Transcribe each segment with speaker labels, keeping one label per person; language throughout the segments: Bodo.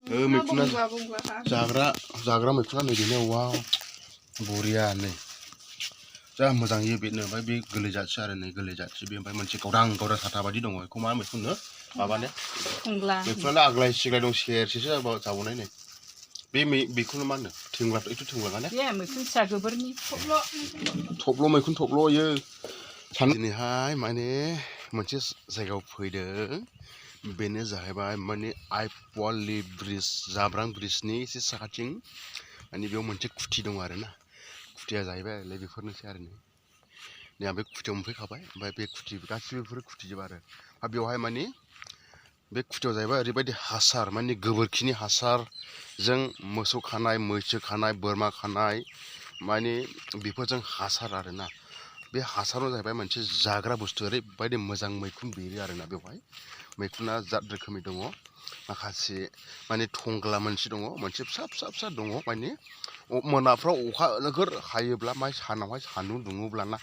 Speaker 1: मैखुना जाग्रा मैखुना नै बेनो वाव बरिया नै जा मोजां इयो बेनो ओमफ्राय बे गोरलै जाथि आरो नै गोरलै जाथि बे ओमफ्राय मोनसे गावदां साथा बायदि दङ बेखौ मा मैखुननो माबानो मैखुनानो आग्लाय सिग्लाय दं सेरसेसो जाबावनाय नै बेखौनो मा होनो थेंग्ला थेंग्लाङानो
Speaker 2: बे मैखुन फिसा गोबोरनि
Speaker 1: थब्ल' मैखुन थब्ल' इयो दिनैहाय माने मोनसे जायगायाव फैदों बेनो जाहैबाय माने आइपवालि ब्रिज जाब्रां ब्रिजनि एसे साखाथिं माने बेयाव मोनसे खुथि दं आरोना खुथिया जाहैबाय आरो बेफोरनोसै आरो नै आं बे खुथियाव मोनफैखाबाय ओमफ्राय बे खुथि गासिबो बेफोर खुथिजोब आरो बेवहाय माने बे खुथियाव जाहैबाय ओरैबायदि हासार माने गोबोरखिनि हासारजों मोसौ खानाय मैसो खानाय बोरमा खानाय माने बेफोरजों हासार आरोना बे हासाराव जाहैबाय मोनसे जाग्रा बुस्थु ओरैबायदि मोजां मैखुन बेरो आरोना बेवहाय मैखुना जात रोखोमनि दङ माखासे माने थंग्ला मोनसे दङ मोनसे फिसा दङ माने मोनाफ्राव अखा नोगोर हायोब्ला माय सानावहाय सान्दुं दुङोब्लाना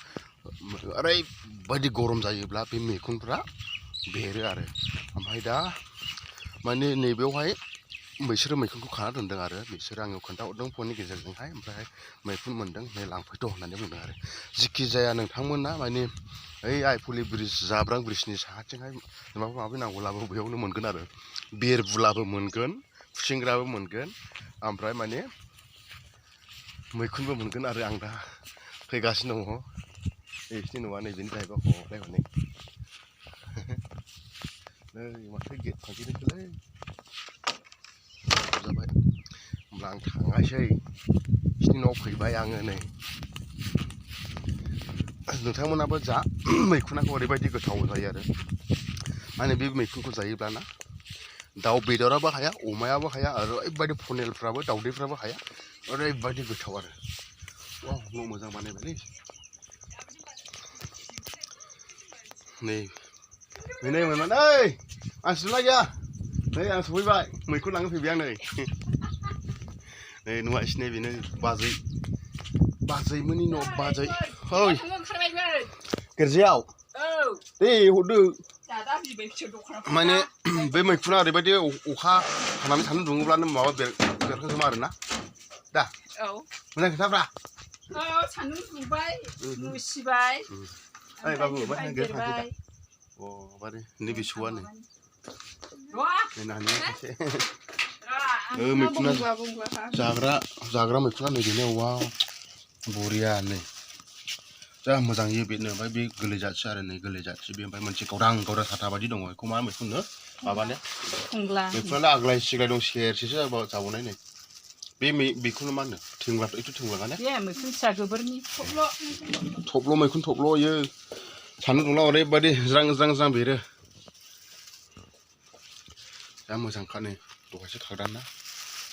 Speaker 1: ओरैबायदि गरम जायोब्ला बे मैखुनफ्रा बेरो आरो ओमफ्राय दा माने नैबेयावहाय बिसोरो मैखुनखौ खाना दोनदों आरो बिसोरो आंनो खोन्थाहरदों फननि गेजेरजोंहाय ओमफ्राय मैखुन मोनदों नै लांफैथ' होननानै बुंदों आरो जिखि जाया नोंथांमोना माने ओइ आइपवालि ब्रिज जाब्रां ब्रिजनि साहाथिंहाय माबा माबि नांगौब्लाबो बेयावनो मोनगोन आरो बेरबुलाबो मोनगोन खुसेंग्राबो मोनगोन ओमफ्राय माने मैखुनबो मोनगोन आरो आं दा फैगासिनो दङ एसे नङा नैबेनि जाहैबाय हरलाय हनै नै माथो गेट थांफैदोंसोलै जाबाय होमब्ला आं थाङासै बिसिनि न'आव फैबाय आङो नै नोंथांमोनाबो जा मैखुनाखौ ओरैबायदि गोथाव जायो आरो माने बे मैखुनखौ जायोब्लाना दाउ बेदराबो हाया अमायाबो हाया आरो ओरैबायदि पनेलफ्राबो दाउदैफ्राबो हाया ओरैबायदि गोथाव आरो वाव न' मोजां बानायबायलै नै मोनबाय नै आं सिला गैया नै आं सफैबाय मैखुन लांनो फैबाय आं नै न'आ एसे बेनो बाजैमोननि न' बाजै ओइ गिर्जायाव दे हरदो माने बे मैखुना ओरैबायदि अखा हानानै सान्दुं दुङोब्लानो माबा बेरखांजोबो आरोना दा मोजां खोथाफ्रा
Speaker 2: सान्दुं दुंबाय मुसिबाय
Speaker 1: ओइ बाबु ओमफ्राय देरबाय दा अ बारे नैबे सौआनो मैखुना जाग्रा मैखुना नै बेनो वाव बरिया नै जा मोजां इयो बेनो ओमफ्राय बे गोरलै जाथि आरो नै गोरलै जाथि बे ओमफ्राय मोनसे गावदां साथा बायदि दङ बेखौ मा मैखुननो माबानो मैखुनानो आग्लाय सिग्लाय दं सेरसेसो जाबावनाय नै बेखौनो मा होनो थेंग्लाङानो
Speaker 2: मैखुन फिसा गोबोरनि
Speaker 1: थब्ल' मैखुन थब्ल' इयो सान्दुं दुंब्ला ओरैबायदि ज्रां बेरो दा मोजांखा नै दहायसो थांदां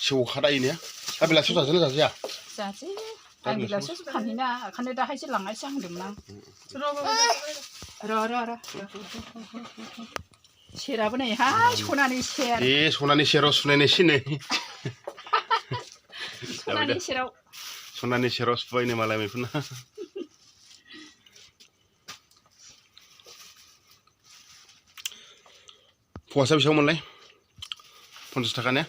Speaker 1: सेवखादा इनिया दा बेलासियाव जाजानो जाजाया
Speaker 2: जासै आं बेलासियावसो फानहैना ओंखायनो दाहायसो लांनायसो होनदोंमोन आं र' सेराबो नै हाय सनानि सेर
Speaker 1: सनानि सेराव सुनायनायसै नै
Speaker 2: सनानि
Speaker 1: सेराव सुबायनो मालाय मैखुना फवासेयाव बेसेबांमोनलाय 50 थाखा ने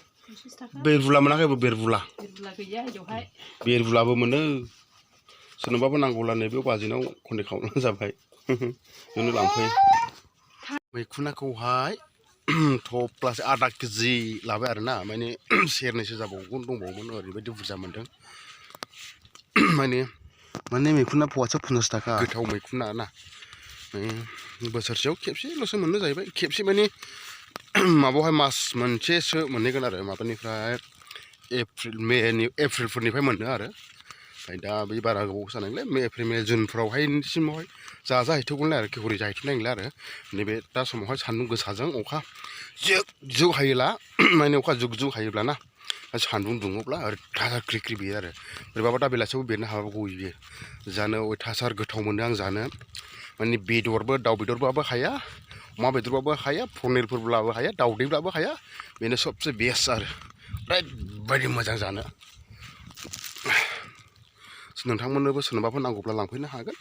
Speaker 1: बेरबुला मोनाखै बेरबुला बेरबुलाबो मोनो सोरनोबाबो नांगौब्ला नैबेयाव बाजैनाव कन्टेक्ट खालामब्लानो जाबाय बेयावनो लांफै मैखुनाखौहाय थफ्लासे आधा केजि लाबाय आरोना माने सेरनैसो दंबावोमोन ओरैबायदि बुरजा मोनदों माने मैखुना फवासेयाव 50 थाखा गोथाव मैखुना ना बोसोरसेयाव खेबसेल'सो मोननो जाहैबाय खेबसे माने माबायावहाय मास मोनसेसो मोनहैगोन आरो माबानिफ्राय एप्रिलफोरनिफ्राय मोनो आरो ओमफ्राय दा बे बारा गोबाव जानायलाय एप्रिल मे जुनफ्रावहायसिमावहाय जाहैथ'गोनलाय आरो हरै जाहैथ'नाय नंला आरो नैबे दा समावहाय सान्दुं गोसाजों अखा जुग हायोब्ला माने अखा जुग हायोब्लाना सान्दुं दुङोब्ला थाजा ख्रि बेरो आरो बोरैबाबा दा बेलासियावबो बेरनो हाबाबो बियो जानो अयथासार गोथाव मोनो आं जानो माने दाउ बेदरबाबो हाया अमा बेदरबाबो हाया पनिरफोरब्लाबो हाया दाउदैब्लाबो हाया बेनो सबसे बेस्ट आरो ओरैबायदि मोजां जानो नोंथांमोननोबो सोरनोबाफोर नांगौब्ला लांफैनो हागोन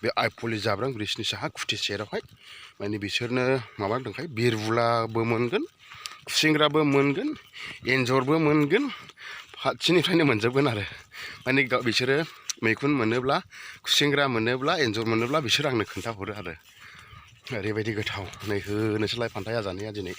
Speaker 1: बे आइपवालि जाब्रां ब्रिजनि साहा खुथि सेरावहाय माने बिसोरनो माबा होनदोंखाय बेरबुलाबो मोनगोन खुसेंग्राबो मोनगोन एन्जरबो मोनगोन फारसेनिफ्रायनो मोनजोबगोन आरो माने बिसोरो मैखुन मोनोब्ला खुसेंग्रा मोनोब्ला एन्जर मोनोब्ला बिसोर आंनो खोन्थाहरो आरो ओरैबायदि गोथाव नै होनोसैलाय फान्थाया जानाया दिनै